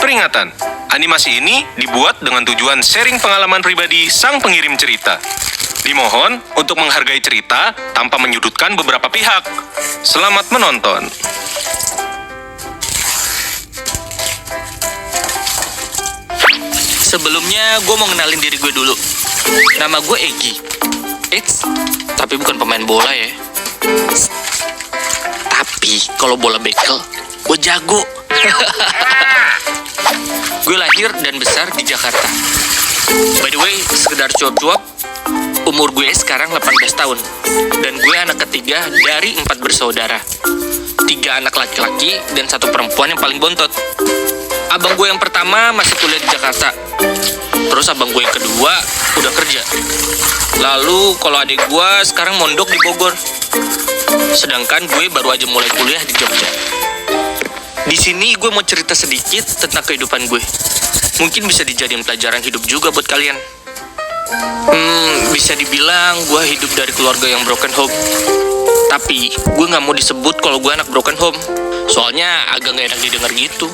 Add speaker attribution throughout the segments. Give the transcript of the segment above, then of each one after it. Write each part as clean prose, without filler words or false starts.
Speaker 1: Peringatan, animasi ini dibuat dengan tujuan sharing pengalaman pribadi sang pengirim cerita. Dimohon untuk menghargai cerita tanpa menyudutkan beberapa pihak. Selamat menonton.
Speaker 2: Sebelumnya gue mau kenalin diri gue dulu. Nama gue Egi. Tapi bukan pemain bola ya. Tapi kalau bola bekel, gue jago. Gue lahir dan besar di Jakarta. By the way, sekedar cuap-cuap, umur gue sekarang 18 tahun. Dan gue anak ketiga dari 4 bersaudara. 3 anak laki-laki dan 1 perempuan yang paling bontot. Abang gue yang pertama masih kuliah di Jakarta. Terus abang gue yang kedua udah kerja. Lalu kalau adik gue sekarang mondok di Bogor. Sedangkan gue baru aja mulai kuliah di Jogja. Di sini gue mau cerita sedikit tentang kehidupan gue. Mungkin bisa dijadiin pelajaran hidup juga buat kalian. Bisa dibilang gue hidup dari keluarga yang broken home. Tapi gue gak mau disebut kalau gue anak broken home. Soalnya agak gak enak didengar gitu.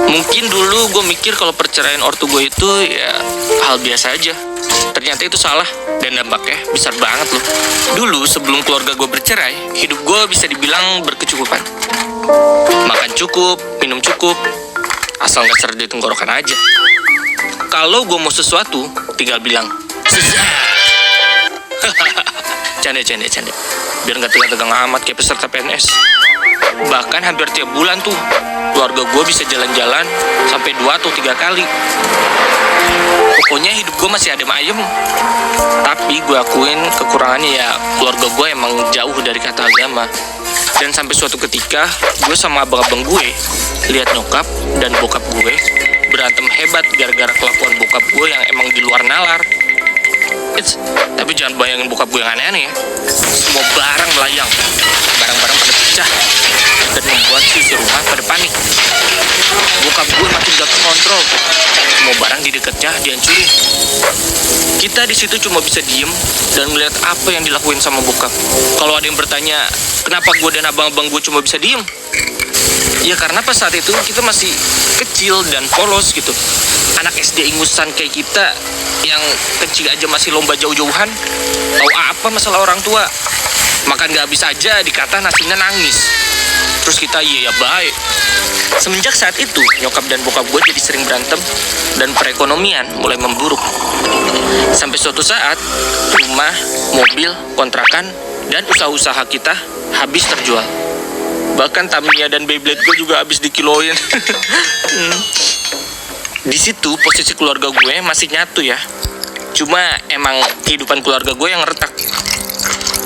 Speaker 2: Mungkin dulu gue mikir kalau perceraian ortu gue itu ya hal biasa aja. Ternyata itu salah dan dampaknya besar banget loh. Dulu sebelum keluarga gue bercerai, hidup gue bisa dibilang berkecukupan. Makan cukup, minum cukup, asal gak seret di tenggorokan aja. Kalau gue mau sesuatu, tinggal bilang susah. Canda. Biar gak tegang-tegang amat kayak peserta PNS. Bahkan hampir tiap bulan tuh keluarga gue bisa jalan-jalan sampai 2 atau 3 kali. Pokoknya hidup gue masih adem ayem. Tapi gue akuin kekurangannya ya keluarga gue emang jauh dari kata agama. Dan sampai suatu ketika gue sama abang-abang gue lihat nyokap dan bokap gue berantem hebat gara-gara kelakuan bokap gue yang emang di luar nalar. Tapi jangan bayangin bokap gue yang aneh-aneh ya. Semua barang melayang, barang-barang pada pecah, dan membuat sisi rumah pada panik. Bokap gue makin gak terkontrol. Semua barang di dekatnya dihancurin. Kita di situ cuma bisa diem dan melihat apa yang dilakuin sama bokap. Kalau ada yang bertanya, kenapa gue dan abang-abang gue cuma bisa diem? Ya karena pas saat itu kita masih kecil dan polos gitu. Anak SD ingusan kayak kita yang kecil aja masih lomba jauh-jauhan. Tahu apa masalah orang tua? Makan gak habis aja dikata nasinya nangis. Terus kita iya ya baik. Semenjak saat itu nyokap dan bokap gue jadi sering berantem dan perekonomian mulai memburuk. Sampai suatu saat rumah, mobil, kontrakan, dan usaha-usaha kita habis terjual. Bahkan Tamiya dan Beyblade gue juga habis dikiloin. Di situ posisi keluarga gue masih nyatu ya. Cuma emang kehidupan keluarga gue yang retak.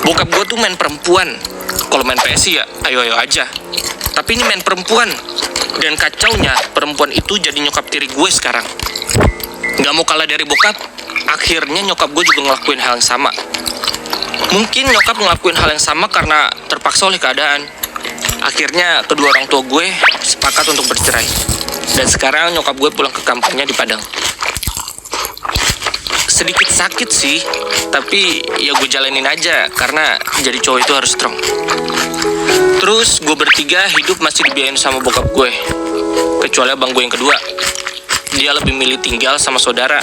Speaker 2: Bokap gue tuh main perempuan. Kalau main PS ya ayo-ayo aja. Tapi ini main perempuan. Dan kacaunya perempuan itu jadi nyokap tiri gue sekarang. Gak mau kalah dari bokap, akhirnya nyokap gue juga ngelakuin hal yang sama. Mungkin nyokap ngelakuin hal yang sama karena terpaksa oleh keadaan. Akhirnya kedua orang tua gue sepakat untuk bercerai. Dan sekarang nyokap gue pulang ke kampungnya di Padang. Sedikit sakit sih, tapi ya gue jalanin aja karena jadi cowok itu harus strong. Terus gue bertiga hidup masih dibiayain sama bokap gue. Kecuali abang gue yang kedua. Dia lebih milih tinggal sama saudara.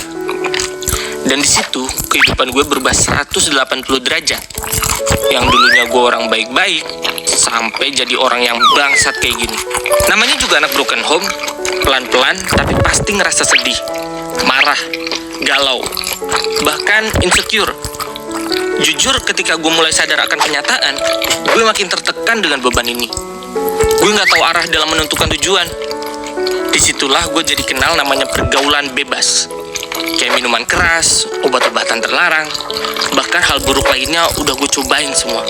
Speaker 2: Dan di situ kehidupan gue berubah 180 derajat. Yang dulunya gue orang baik-baik sampai jadi orang yang bangsat kayak gini. Namanya juga anak broken home. Pelan-pelan tapi pasti ngerasa sedih, marah, galau, bahkan insecure. Jujur ketika gue mulai sadar akan kenyataan, gue makin tertekan dengan beban ini. Gue gak tahu arah dalam menentukan tujuan. Disitulah gue jadi kenal namanya pergaulan bebas. Kayak minuman keras, obat-obatan terlarang, bahkan hal buruk lainnya udah gue cobain semua.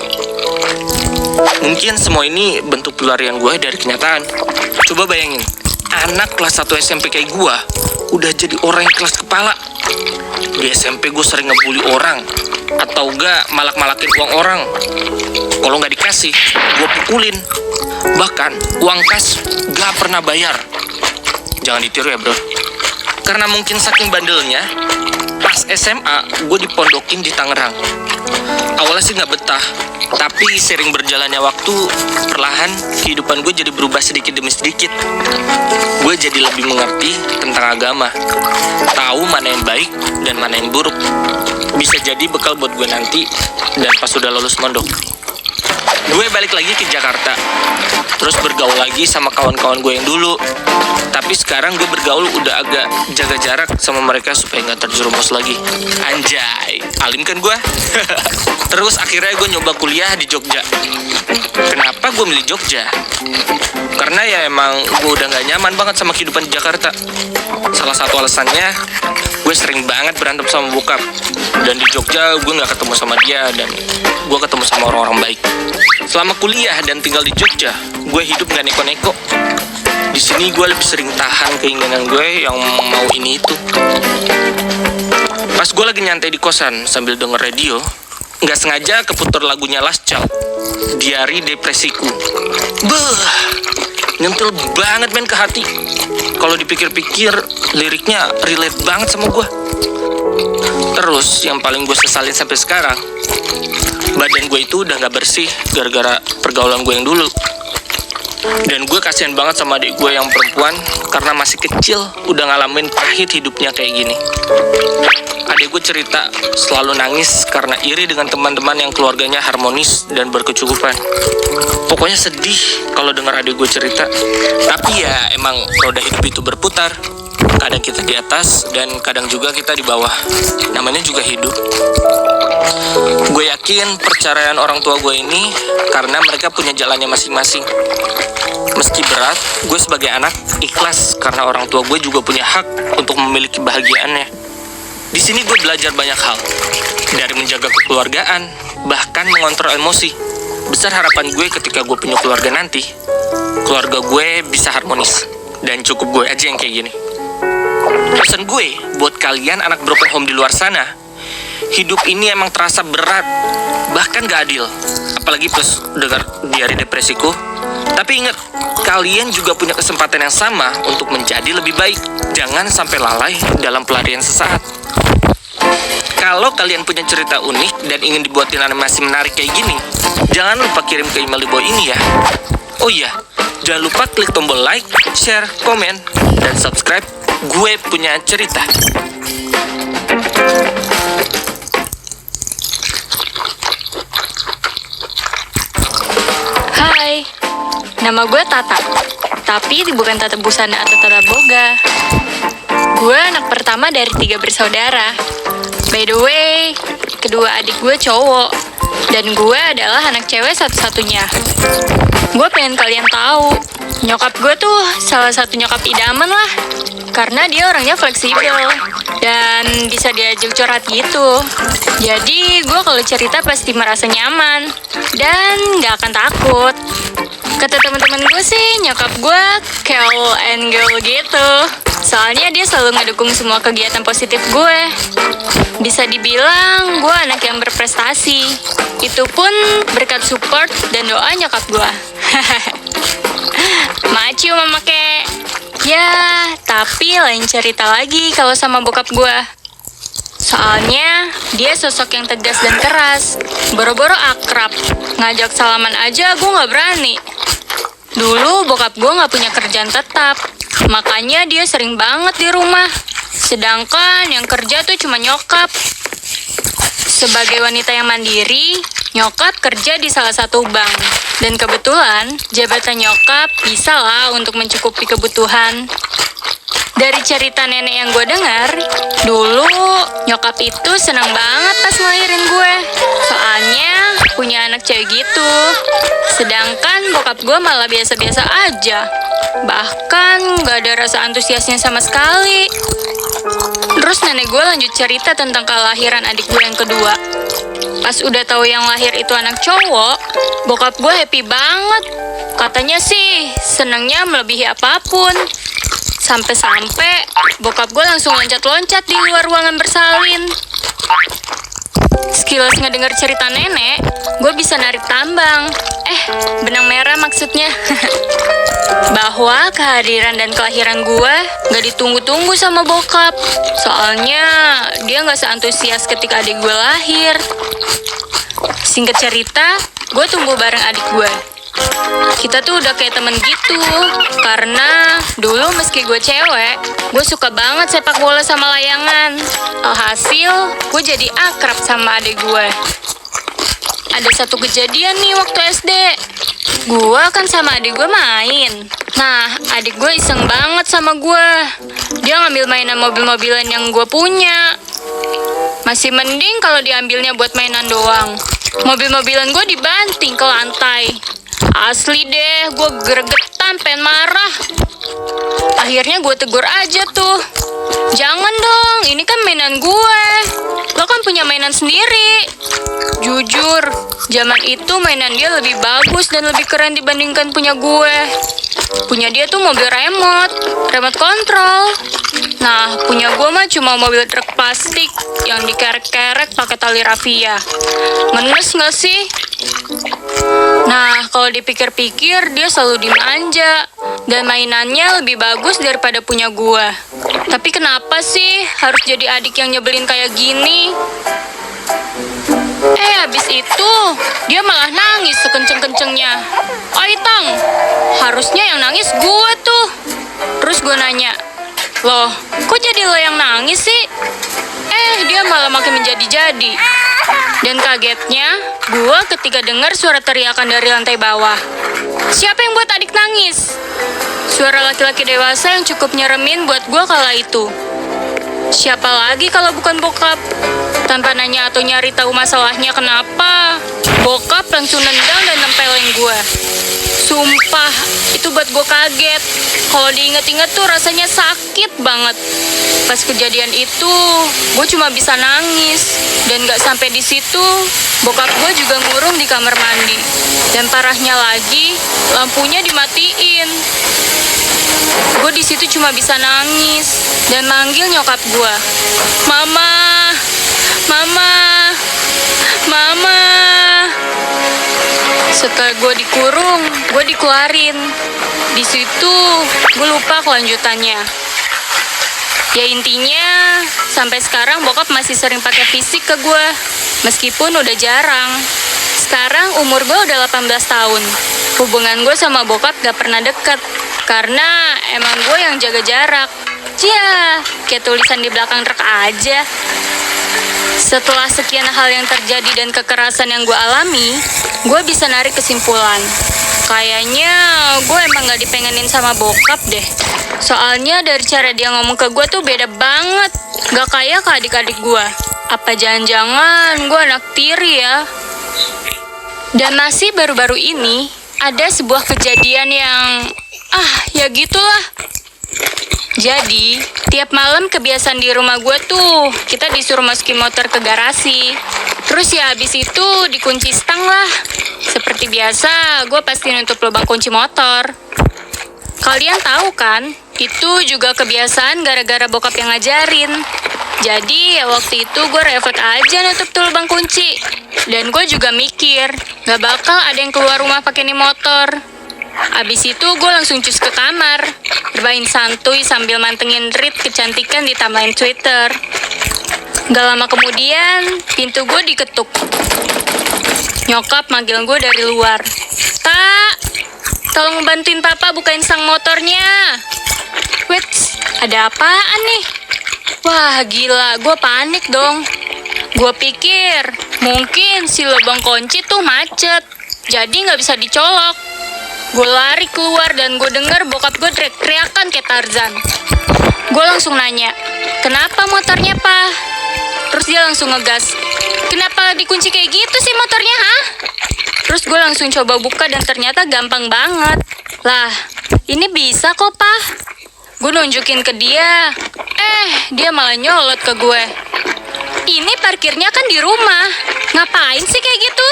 Speaker 2: Mungkin semua ini bentuk pelarian gue dari kenyataan. Coba bayangin, anak kelas 1 SMP kayak gue udah jadi orang yang kelas kepala. Di SMP gue sering ngebully orang, atau gak malak-malakin uang orang. Kalau gak dikasih, gue pukulin. Bahkan uang kas gak pernah bayar. Jangan ditiru ya bro. Karena mungkin saking bandelnya, pas SMA gue dipondokin di Tangerang. Awalnya sih nggak betah, tapi sering berjalannya waktu, perlahan kehidupan gue jadi berubah sedikit demi sedikit. Gue jadi lebih mengerti tentang agama, tahu mana yang baik dan mana yang buruk. Bisa jadi bekal buat gue nanti dan pas sudah lulus mondok. Gue balik lagi ke Jakarta, terus bergaul lagi sama kawan-kawan gue yang dulu. Tapi sekarang gue bergaul udah agak jaga jarak sama mereka supaya nggak terjerumus lagi. Anjay, alim kan gue? Terus akhirnya gue nyoba kuliah di Jogja. Kenapa gue milih Jogja? Karena ya emang gue udah nggak nyaman banget sama kehidupan di Jakarta. Salah satu alasannya, gue sering banget berantem sama bokap. Dan di Jogja gue nggak ketemu sama dia dan gue ketemu sama orang-orang baik. Selama kuliah dan tinggal di Jogja, gue hidup gak neko-neko. Di sini gue lebih sering tahan keinginan gue yang mau ini itu. Pas gue lagi nyantai di kosan sambil denger radio, nggak sengaja keputar lagunya Last Child, Diari Depresiku. Beuh, nyentil banget men ke hati. Kalau dipikir-pikir, liriknya relate banget sama gue. Terus yang paling gue sesalin sampai sekarang, badan gue itu udah gak bersih gara-gara pergaulan gue yang dulu. Dan gue kasihan banget sama adik gue yang perempuan karena masih kecil udah ngalamin pahit hidupnya kayak gini. Adik gue cerita selalu nangis karena iri dengan teman-teman yang keluarganya harmonis dan berkecukupan. Pokoknya sedih kalau dengar adik gue cerita. Tapi ya emang roda hidup itu berputar. Kadang kita di atas dan kadang juga kita di bawah. Namanya juga hidup. Gue yakin perceraian orang tua gue ini karena mereka punya jalannya masing-masing. Meski berat, gue sebagai anak ikhlas karena orang tua gue juga punya hak untuk memiliki kebahagiaannya. Di sini gue belajar banyak hal, dari menjaga kekeluargaan, bahkan mengontrol emosi. Besar harapan gue ketika gue punya keluarga nanti, keluarga gue bisa harmonis, dan cukup gue aja yang kayak gini. Pesan gue buat kalian anak broken home di luar sana, hidup ini emang terasa berat, bahkan gak adil. Apalagi plus dengar Diari Depresiku. Tapi ingat, kalian juga punya kesempatan yang sama untuk menjadi lebih baik. Jangan sampai lalai dalam pelarian sesaat. Kalau kalian punya cerita unik dan ingin dibuatin animasi menarik kayak gini, jangan lupa kirim ke email di bawah ini ya. Oh iya, jangan lupa klik tombol like, share, komen, dan subscribe. Gue punya cerita.
Speaker 3: Hai, nama gue Tata. Tapi bukan Tata Busana atau Tata Boga. Gue anak pertama dari 3 bersaudara. By the way, kedua adik gue cowok. Dan gue adalah anak cewek satu-satunya. Gue pengen kalian tahu, nyokap gue tuh salah satu nyokap idaman lah. Karena dia orangnya fleksibel dan bisa diajak curhat gitu. Jadi gue kalau cerita pasti merasa nyaman dan gak akan takut. Kata teman-teman gue sih, nyokap gue girl and girl gitu. Soalnya dia selalu ngedukung semua kegiatan positif gue. Bisa dibilang gue anak yang berprestasi. Itu pun berkat support dan doa nyokap gue. Macu mama kek. Ya, tapi lain cerita lagi kalau sama bokap gue. Soalnya dia sosok yang tegas dan keras. Boro-boro akrab, ngajak salaman aja gue gak berani. Dulu bokap gue gak punya kerjaan tetap, makanya dia sering banget di rumah. Sedangkan yang kerja tuh cuma nyokap. Sebagai wanita yang mandiri, nyokap kerja di salah satu bank. Dan kebetulan, jabatan nyokap bisa lah untuk mencukupi kebutuhan. Dari cerita nenek yang gue dengar, dulu nyokap itu senang banget pas ngelahirin gue. Soalnya punya anak cewek gitu. Sedangkan bokap gue malah biasa-biasa aja. Bahkan gak ada rasa antusiasnya sama sekali. Terus nenek gue lanjut cerita tentang kelahiran adik gue yang kedua. Pas udah tahu yang lahir itu anak cowok, bokap gue happy banget. Katanya sih senangnya melebihi apapun. Sampai-sampai bokap gue langsung loncat-loncat di luar ruangan bersalin. Sekilas ngedenger cerita nenek, gue bisa narik tambang. Benang merah maksudnya. Bahwa kehadiran dan kelahiran gue gak ditunggu-tunggu sama bokap. Soalnya dia gak seantusias ketika adik gue lahir. Singkat cerita, gue tumbuh bareng adik gue. Kita tuh udah kayak temen gitu. Karena dulu meski gue cewek, gue suka banget sepak bola sama layangan. Alhasil, gue jadi akrab sama adik gue. Ada satu kejadian nih waktu SD. Gue kan sama adik gue main. Nah, adik gue iseng banget sama gue. Dia ngambil mainan mobil-mobilan yang gue punya. Masih mending kalau diambilnya buat mainan doang. Mobil-mobilan gue dibanting ke lantai. Asli deh, gue gregetan, pengen marah. Akhirnya gue tegur aja tuh. Jangan dong, ini kan mainan gue. Lo kan punya mainan sendiri. Jujur, zaman itu mainan dia lebih bagus dan lebih keren dibandingkan punya gue. Punya dia tuh mobil remote kontrol. Nah, punya gue mah cuma mobil truk plastik yang dikerek-kerek pakai tali rafia. Ngenes gak sih? Nah, kalau dipikir-pikir dia selalu dimanja dan mainannya lebih bagus daripada punya gue. Tapi kenapa sih harus jadi adik yang nyebelin kayak gini? Habis itu dia malah nangis sekenceng-kencengnya. Oi Tang, harusnya yang nangis gue tuh. Terus gue nanya, loh, kok jadi lo yang nangis sih? Dia malah makin menjadi-jadi. Dan kagetnya, gue ketika dengar suara teriakan dari lantai bawah. Siapa yang buat adik nangis? Suara laki-laki dewasa yang cukup nyeremin buat gue kala itu. Siapa lagi kalau bukan bokap? Tanpa nanya atau nyari tahu masalahnya kenapa, bokap langsung nendang dan nempelin gue. Sumpah, itu buat gue kaget. Kalau diinget-inget tuh rasanya sakit banget. Pas kejadian itu, gue cuma bisa nangis. Dan gak sampai di situ, bokap gue juga ngurung di kamar mandi. Dan parahnya lagi, lampunya dimatiin. Gue di situ cuma bisa nangis dan manggil nyokap gue. Mama, Mama, Mama. Setelah gue dikurung, gue dikeluarin. Di situ, gue lupa kelanjutannya. Ya intinya, sampai sekarang bokap masih sering pakai fisik ke gue, meskipun udah jarang. Sekarang umur gue udah 18 tahun. Hubungan gue sama bokap gak pernah deket, karena emang gue yang jaga jarak. Cia, kayak tulisan di belakang truk aja. Setelah sekian hal yang terjadi dan kekerasan yang gue alami, gue bisa narik kesimpulan. Kayaknya gue emang gak dipengenin sama bokap deh. Soalnya dari cara dia ngomong ke gue tuh beda banget. Gak kayak ke adik-adik gue. Apa jangan-jangan gue anak tiri ya? Dan masih baru-baru ini, ada sebuah kejadian yang... ya gitulah. Jadi, tiap malam kebiasaan di rumah gue tuh, kita disuruh masukin motor ke garasi. Terus ya habis itu dikunci stang lah. Seperti biasa, gue pasti nutup lubang kunci motor. Kalian tahu kan, itu juga kebiasaan gara-gara bokap yang ngajarin. Jadi, waktu itu gue refleks aja nutup tuh lubang kunci. Dan gue juga mikir, gak bakal ada yang keluar rumah pakai nih motor. Abis itu gue langsung cus ke kamar, bermain santuy sambil mantengin read kecantikan di timeline Twitter. Gak lama kemudian, pintu gue diketuk. Nyokap manggil gue dari luar. Kak, tolong bantuin papa bukain sang motornya. Wait, ada apaan nih? Wah gila, gue panik dong. Gue pikir, mungkin si lubang kunci tuh macet, jadi gak bisa dicolok. Gue lari keluar dan gue denger bokap gue teriak-teriakan kayak Tarzan. Gue langsung nanya, kenapa motornya, Pa? Terus dia langsung ngegas, kenapa dikunci kayak gitu sih motornya, ha? Terus gue langsung coba buka dan ternyata gampang banget. Lah, ini bisa kok, Pa. Gue nunjukin ke dia. Dia malah nyolot ke gue. Ini parkirnya kan di rumah. Ngapain sih kayak gitu?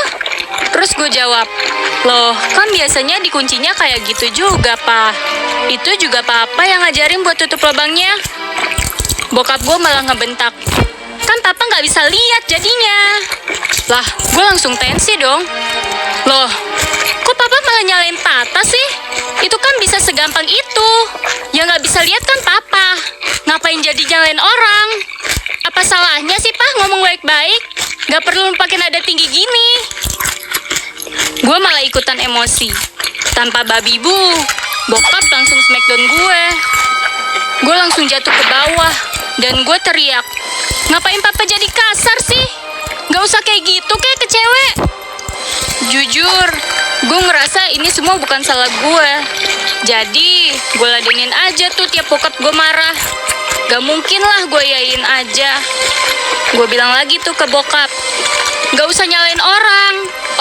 Speaker 3: Terus gue jawab, loh kan biasanya dikuncinya kayak gitu juga, Pa. Itu juga papa yang ngajarin buat tutup lubangnya. Bokap gue malah ngebentak, kan papa gak bisa lihat jadinya. Lah, gue langsung tensi dong. Loh, kok papa malah nyalain tata sih? Itu kan bisa segampang itu. Yang gak bisa lihat kan papa. Ngapain jadi nyalain orang? Apa salahnya sih, Pa, ngomong baik-baik? Gak perlu pakai nada tinggi gini. Gue malah ikutan emosi. Tanpa babi bu, bokap langsung smackdown gue. Gue langsung jatuh ke bawah. Dan gue teriak, ngapain papa jadi kasar sih? Gak usah kayak gitu kayak ke cewek. Jujur, gue ngerasa ini semua bukan salah gue. Jadi, gue ladenin aja tuh tiap bokap gue marah. Gak mungkin lah gue yain aja. Gue bilang lagi tuh ke bokap, gak usah nyalain orang.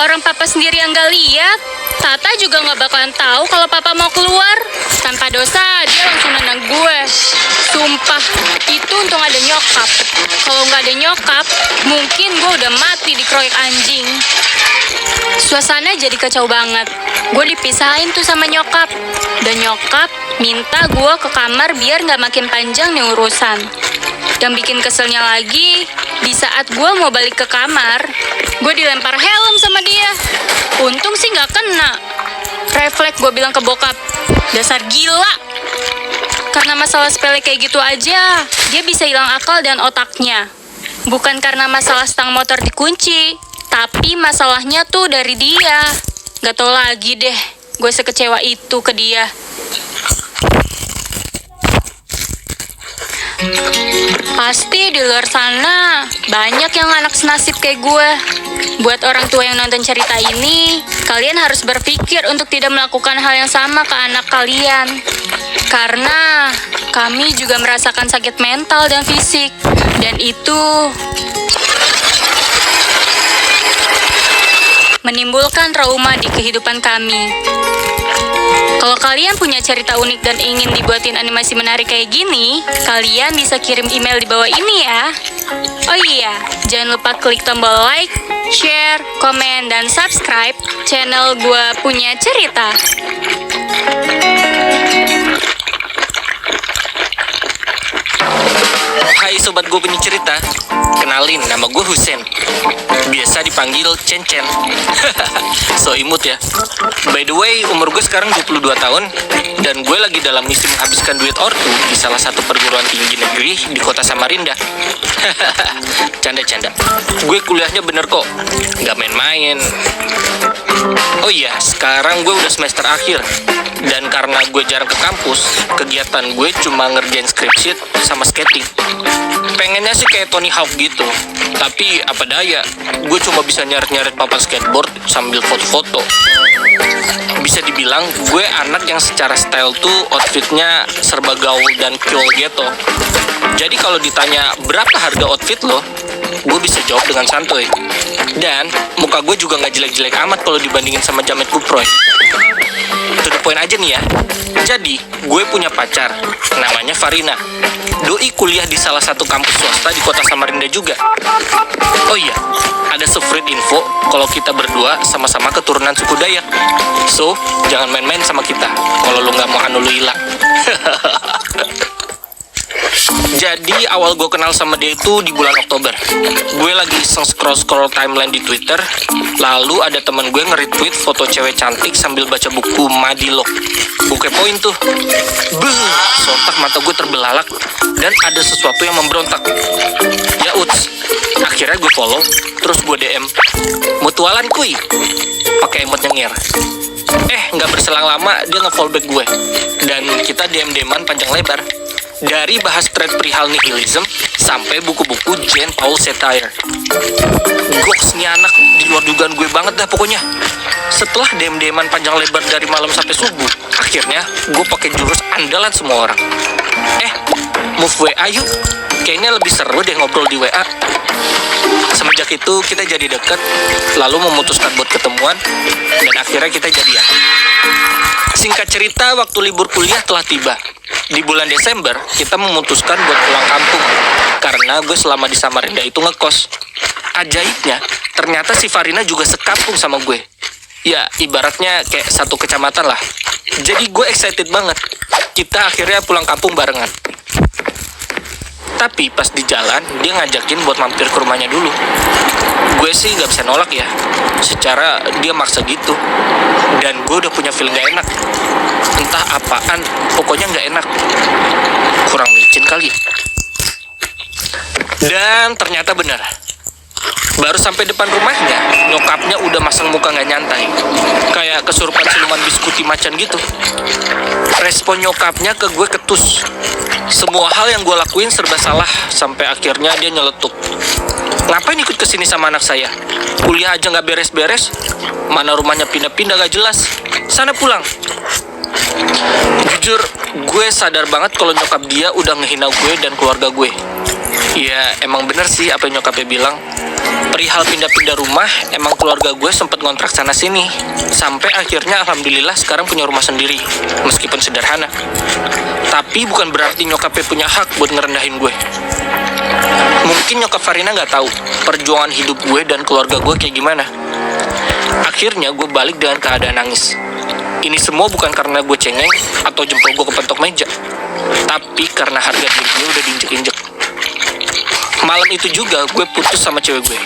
Speaker 3: Orang papa sendiri yang gak lihat. Tata juga gak bakalan tahu kalau papa mau keluar. Tanpa dosa, dia langsung nendang gue. Sumpah, itu untung ada nyokap. Kalau nggak ada nyokap, mungkin gue udah mati dikeroyok anjing. Suasana jadi kacau banget. Gue dipisahin tuh sama nyokap. Dan nyokap minta gue ke kamar biar nggak makin panjang nih urusan. Dan bikin keselnya lagi, di saat gue mau balik ke kamar, gue dilempar helm sama dia. Untung sih nggak kena. Refleks gue bilang ke bokap, dasar gila. Karena masalah sepele kayak gitu aja, dia bisa hilang akal dan otaknya. Bukan karena masalah stang motor dikunci, tapi masalahnya tuh dari dia. Gak tau lagi deh, gue sekecewa itu ke dia. Pasti di luar sana banyak yang anak senasib kayak gue. Buat orang tua yang nonton cerita ini, kalian harus berpikir untuk tidak melakukan hal yang sama ke anak kalian. Karena kami juga merasakan sakit mental dan fisik. Dan itu menimbulkan trauma di kehidupan kami. Kalau kalian punya cerita unik dan ingin dibuatin animasi menarik kayak gini, kalian bisa kirim email di bawah ini ya. Oh iya, jangan lupa klik tombol like, share, komen, dan subscribe channel Gua Punya Cerita.
Speaker 2: Hai sobat gue punya cerita, kenalin nama gue Husen. Biasa dipanggil Cen-Cen. So imut ya. By the way, umur gue sekarang 22 tahun dan gue lagi dalam misi menghabiskan duit ortu di salah satu perguruan tinggi negeri di kota Samarinda. Canda-canda. Gue kuliahnya bener kok, nggak main-main. Oh iya, sekarang gue udah semester akhir. Dan karena gue jarang ke kampus, kegiatan gue cuma ngerjain skripsi sama skating. Pengennya sih kayak Tony Hawk gitu, tapi apa daya, gue cuma bisa nyeret-nyeret papan skateboard sambil foto-foto. Bisa dibilang gue anak yang secara style tuh outfitnya serba gaul dan cool gitu. Jadi kalau ditanya berapa harga outfit lo, gue bisa jawab dengan santuy. Dan muka gue juga nggak jelek-jelek amat kalau dibandingin sama jamet kuproy. To the point aja nih ya. Jadi, gue punya pacar, namanya Farina. Doi kuliah di salah satu kampus swasta di kota Samarinda juga. Oh iya, ada sefrit info kalau kita berdua sama-sama keturunan suku Dayak. So, jangan main-main sama kita kalau lu nggak mau anu lu hilang. Jadi awal gue kenal sama dia itu di bulan Oktober. Gue lagi iseng scroll timeline di Twitter. Lalu ada temen gue nge-retweet foto cewek cantik sambil baca buku Madilog. Buku poin tuh. Beuh, sontak mata gue terbelalak. Dan ada sesuatu yang memberontak. Ya uts, akhirnya gue follow. Terus gue DM, mutualan kuy, pakai emot nyengir. Nggak berselang lama dia nge-follow back gue. Dan kita DM-DMan panjang lebar. Dari bahas thread perihal nihilism sampai buku-buku Jean Paul Sartre. Goks nih anak, di luar dugaan gue banget dah pokoknya. Setelah DM-DMan panjang lebar dari malam sampai subuh, akhirnya gue pakai jurus andalan semua orang. Move WA yuk, kayaknya lebih seru deh ngobrol di WA. Semenjak itu kita jadi deket, lalu memutuskan buat ketemuan, dan akhirnya kita jadian. Singkat cerita, waktu libur kuliah telah tiba. Di bulan Desember, kita memutuskan buat pulang kampung, karena gue selama di Samarinda itu ngekos. Ajaibnya, ternyata si Farina juga sekampung sama gue. Ya, ibaratnya kayak satu kecamatan lah. Jadi gue excited banget. Kita akhirnya pulang kampung barengan. Tapi pas di jalan, dia ngajakin buat mampir ke rumahnya dulu. Gue sih gak bisa nolak ya. Secara dia maksa gitu. Dan gue udah punya feeling gak enak. Entah apaan, pokoknya gak enak. Kurang micin kali. Dan ternyata benar. Baru sampai depan rumahnya, nyokapnya udah masang muka nggak nyantai. Kayak kesurupan siluman biskuti macan gitu. Respon nyokapnya ke gue ketus. Semua hal yang gue lakuin serba salah, sampai akhirnya dia nyeletuk. Ngapain ikut kesini sama anak saya? Kuliah aja nggak beres-beres? Mana rumahnya pindah-pindah gak jelas? Sana pulang. Jujur, gue sadar banget kalau nyokap dia udah ngehina gue dan keluarga gue. Ya, emang bener sih apa yang nyokapnya bilang. Perihal pindah-pindah rumah, emang keluarga gue sempet ngontrak sana-sini. Sampai akhirnya alhamdulillah sekarang punya rumah sendiri, meskipun sederhana. Tapi bukan berarti nyokapnya punya hak buat ngerendahin gue. Mungkin nyokap Farina nggak tahu perjuangan hidup gue dan keluarga gue kayak gimana. Akhirnya gue balik dengan keadaan nangis. Ini semua bukan karena gue cengeng atau jempol gue kepentok meja, tapi karena harga diri gue udah diinjek-injek. Malam itu juga gue putus sama cewek gue,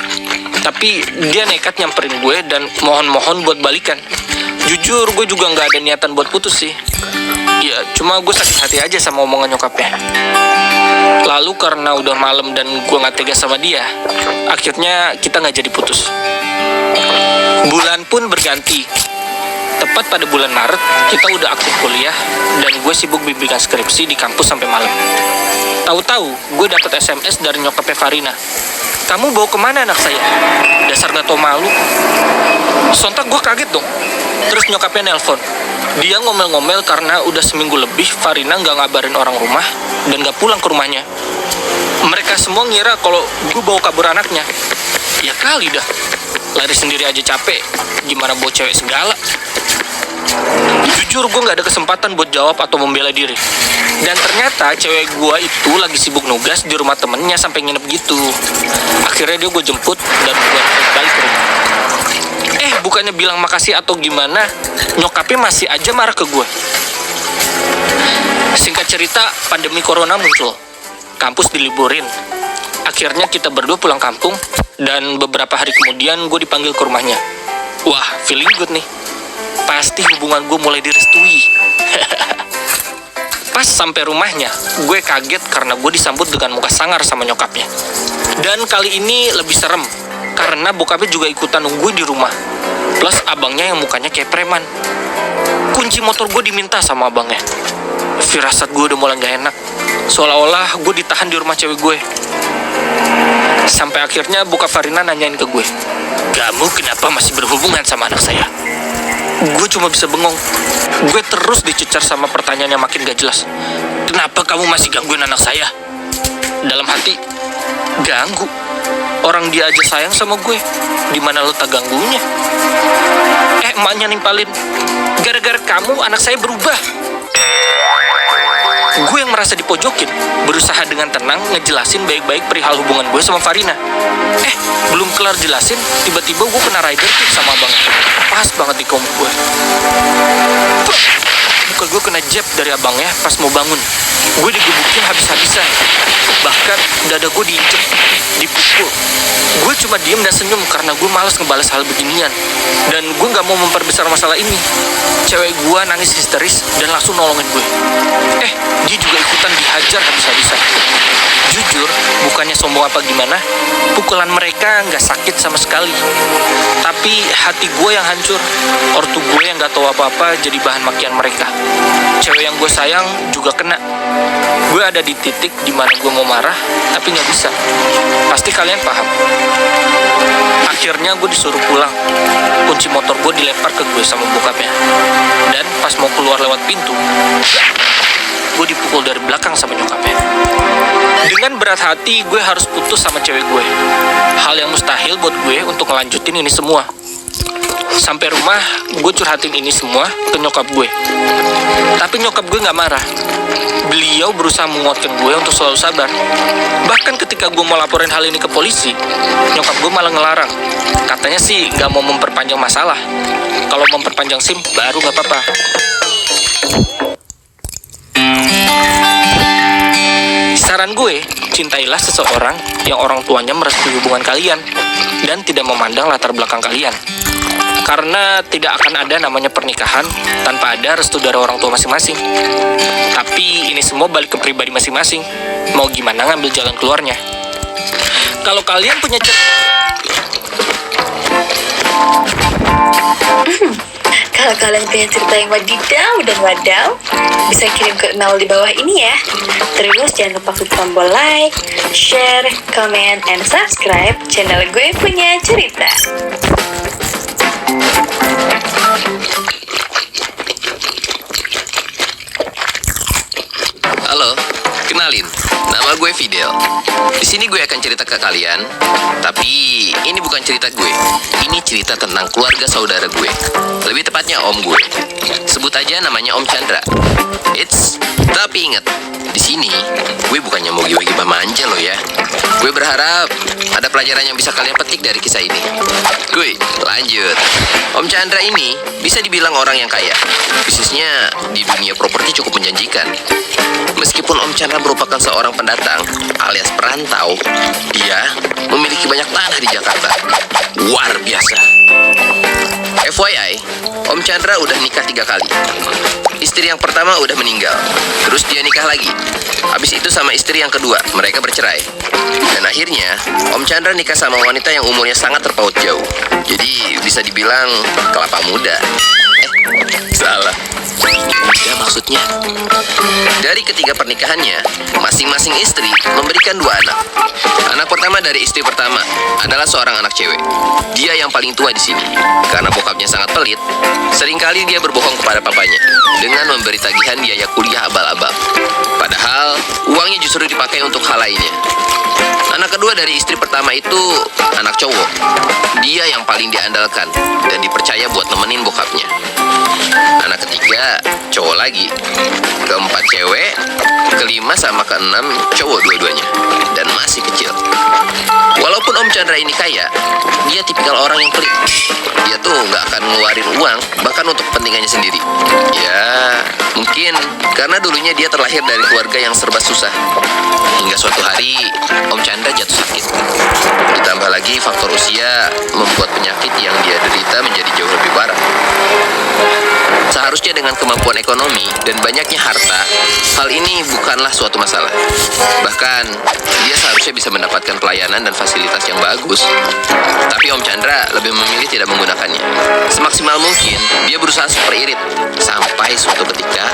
Speaker 2: tapi dia nekat nyamperin gue dan mohon-mohon buat balikan. Jujur gue juga nggak ada niatan buat putus sih. Ya cuma gue sakit hati aja sama omongan nyokapnya. Lalu karena udah malam dan gue nggak tega sama dia, akhirnya kita nggak jadi putus. Bulan pun berganti. Tepat pada bulan Maret, kita udah aktif kuliah dan gue sibuk bimbingan skripsi di kampus sampai malam. Tahu-tahu, gue dapet SMS dari nyokapnya Farina. Kamu bawa kemana anak saya? Dasar gak tau malu. Sontak gue kaget dong. Terus nyokapnya nelpon. Dia ngomel-ngomel karena udah seminggu lebih Farina gak ngabarin orang rumah dan gak pulang ke rumahnya. Mereka semua ngira kalau gue bawa kabur anaknya. Ya kali dah. Lari sendiri aja capek, gimana bawa cewek segala. Jujur gue gak ada kesempatan buat jawab atau membela diri. Dan ternyata cewek gue itu lagi sibuk nugas di rumah temennya sampai nginep gitu. Akhirnya dia gue jemput dan gue balik ke rumah. Bukannya bilang makasih atau gimana, nyokapnya masih aja marah ke gue. Singkat cerita, pandemi corona muncul. Kampus diliburin. Akhirnya kita berdua pulang kampung, dan beberapa hari kemudian gue dipanggil ke rumahnya. Wah, feeling good nih. Pasti hubungan gue mulai direstui. Pas sampai rumahnya, gue kaget karena gue disambut dengan muka sangar sama nyokapnya. Dan kali ini lebih serem, karena bokapnya juga ikutan nungguin di rumah. Plus abangnya yang mukanya kayak preman. Kunci motor gue diminta sama abangnya. Firasat gue udah mulai gak enak. Seolah-olah gue ditahan di rumah cewek gue. Sampai akhirnya bokap Farina nanyain ke gue, kamu kenapa masih berhubungan sama anak saya? Gue cuma bisa bengong. Gue terus dicecar sama pertanyaan yang makin gak jelas. Kenapa kamu masih gangguin anak saya? Dalam hati, ganggu? Orang dia aja sayang sama gue. Dimana lo tak ganggunya? Emaknya nimpalin, gara-gara kamu anak saya berubah. Gue yang merasa dipojokin, berusaha dengan tenang ngejelasin baik-baik perihal hubungan gue sama Farina. Belum kelar jelasin, tiba-tiba gue kena rider kick sama abang. Pas banget di komuk gue. Muka gue kena jab dari abangnya pas mau bangun. Gue digebukin habis-habisan. Bahkan dada gue diinjek, dipukul. Gue cuma diem dan senyum karena gue malas ngebales hal beginian. Dan gue gak mau memperbesar masalah ini. Cewek gue nangis histeris dan langsung nolongin gue. Dia juga ikutan dihajar habis-habisan. Jujur, bukannya sombong apa gimana, pukulan mereka gak sakit sama sekali. Tapi hati gue yang hancur. Ortu gue yang gak tahu apa-apa jadi bahan makian mereka. Cewek yang gue sayang juga kena. Gue ada di titik dimana gue mau marah, tapi gak bisa. Pasti kalian paham. Akhirnya gue disuruh pulang. Kunci motor gue dilempar ke gue sama bokapnya. Dan pas mau keluar lewat pintu, gue dipukul dari belakang sama nyokapnya. Dengan berat hati, gue harus putus sama cewek gue. Hal yang mustahil buat gue untuk ngelanjutin ini semua. Sampai rumah, gue curhatin ini semua ke nyokap gue. Tapi nyokap gue gak marah. Beliau berusaha menguatkan gue untuk selalu sabar. Bahkan ketika gue mau laporin hal ini ke polisi, nyokap gue malah ngelarang. Katanya sih gak mau memperpanjang masalah. Kalau memperpanjang SIM, baru gak apa-apa. Saran gue, cintailah seseorang yang orang tuanya merestui hubungan kalian dan tidak memandang latar belakang kalian. Karena tidak akan ada namanya pernikahan tanpa ada restu dari orang tua masing-masing. Tapi ini semua balik ke pribadi masing-masing. Mau gimana ngambil jalan keluarnya. Kalau kalian punya
Speaker 4: Kalau kalian punya cerita yang wadidaw dan wadaw, bisa kirim ke email di bawah ini ya. Terus jangan lupa klik tombol like, share, comment, and subscribe channel Gue Punya Cerita.
Speaker 5: Halo, kenalin, nama gue Fidel. Di sini gue akan cerita ke kalian, tapi ini bukan cerita gue. Ini cerita tentang keluarga saudara gue. Lebih tepatnya om gue. Sebut aja namanya Om Chandra. Tapi ingat, di sini gue bukannya mau gibah-gibah manja loh ya. Gue berharap ada pelajaran yang bisa kalian petik dari kisah ini. Gue lanjut. Om Chandra ini bisa dibilang orang yang kaya. Bisnisnya di dunia properti cukup menjanjikan. Meskipun Om Chandra merupakan seorang pendatang alias perantau, dia memiliki banyak tanah di Jakarta. Luar biasa. FYI, Om Chandra udah nikah 3 kali. Istri yang pertama udah meninggal, terus dia nikah lagi. Habis itu sama istri yang kedua, mereka bercerai. Dan akhirnya, Om Chandra nikah sama wanita yang umurnya sangat terpaut jauh. Jadi bisa dibilang kelapa muda. Salah. Muda maksudnya. Dari ketiga pernikahannya, masing-masing istri memberikan 2 anak. Anak pertama dari istri pertama adalah seorang anak cewek. Dia yang paling tua di sini. Karena bokapnya sangat pelit, seringkali dia berbohong kepada papanya dengan memberi tagihan biaya kuliah abal-abal. Padahal uangnya justru dipakai untuk hal lainnya. Anak kedua dari istri pertama itu anak cowok. Dia yang paling diandalkan dan dipercaya buat nemenin bokapnya. Anak ketiga cowok lagi. Keempat cewek, kelima sama keenam cowok dua-duanya. Dan masih kecil. Walaupun Om Chandra ini kaya, dia tipikal orang yang pelit. Dia tuh nggak akan ngeluarin uang bahkan untuk kepentingannya sendiri. Ya, mungkin karena dulunya dia terlahir dari keluarga yang serba susah. Hingga suatu hari Om Chandra jatuh sakit. Ditambah lagi faktor usia membuat penyakit yang dia derita menjadi jauh lebih parah. Seharusnya dengan kemampuan ekonomi dan banyaknya harta, hal ini bukanlah suatu masalah. Bahkan, dia seharusnya bisa mendapatkan pelayanan dan fasilitas yang bagus. Tapi Om Chandra lebih memilih tidak menggunakannya. Semaksimal mungkin, dia berusaha super irit. Sampai suatu ketika,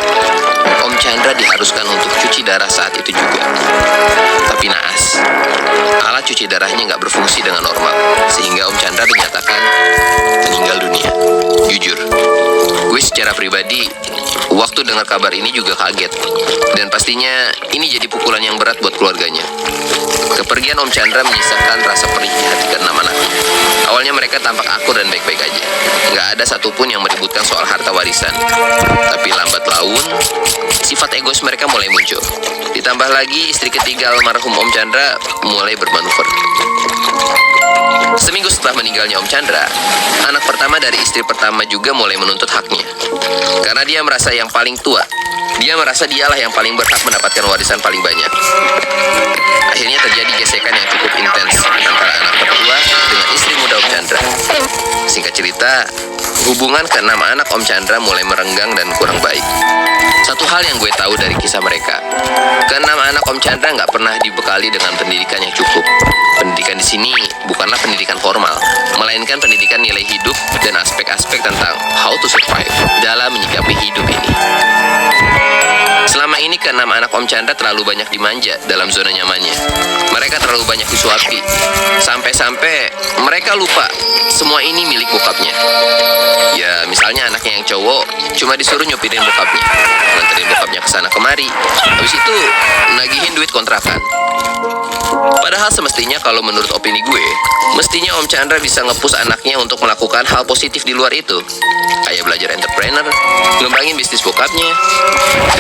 Speaker 5: Om Chandra diharuskan untuk cuci darah saat itu juga. Tapi naas, alat cuci darahnya nggak berfungsi dengan normal. Sehingga Om Chandra dinyatakan meninggal dunia. Jujur, gue secara pribadi waktu dengar kabar ini juga kaget. Dan pastinya ini jadi pukulan yang berat buat keluarganya. Kepergian Om Chandra menyisakan rasa perih di hati ke-6 anaknya. Awalnya mereka tampak akur dan baik-baik aja. Nggak ada satupun yang meributkan soal harta warisan. Tapi lambat laun, sifat egois mereka mulai muncul. Ditambah lagi istri ketiga almarhum Om Chandra mulai bermanuver. Seminggu setelah meninggalnya Om Chandra, anak pertama dari istri pertama juga mulai menuntut haknya. Karena dia merasa yang paling tua. Dia merasa dialah yang paling berhak mendapatkan warisan paling banyak. Akhirnya terjadi gesekan yang cukup intens antara anak tertua dengan istri muda Om Chandra. Singkat cerita, hubungan ke-6 anak Om Chandra mulai merenggang dan kurang baik. Satu hal yang gue tahu dari kisah mereka, ke-6 anak Om Chandra nggak pernah dibekali dengan pendidikan yang cukup. Pendidikan di sini bukanlah pendidikan formal, melainkan pendidikan nilai hidup dan aspek-aspek tentang how to survive dalam menyikapi hidup ini. Selama ini ke-6 anak Om Chandra terlalu banyak dimanja dalam zona nyamannya. Mereka terlalu banyak disuapi. Sampai-sampai mereka lupa semua ini milik bokapnya. Ya, misalnya anaknya yang cowok cuma disuruh nyupirin bokapnya, nganterin bokapnya ke sana kemari. Habis itu nagihin duit kontrakan. Padahal semestinya kalau menurut opini gue, mestinya Om Chandra bisa nge-push anaknya untuk melakukan hal positif di luar itu. Kayak belajar entrepreneur, ngembangin bisnis bokapnya.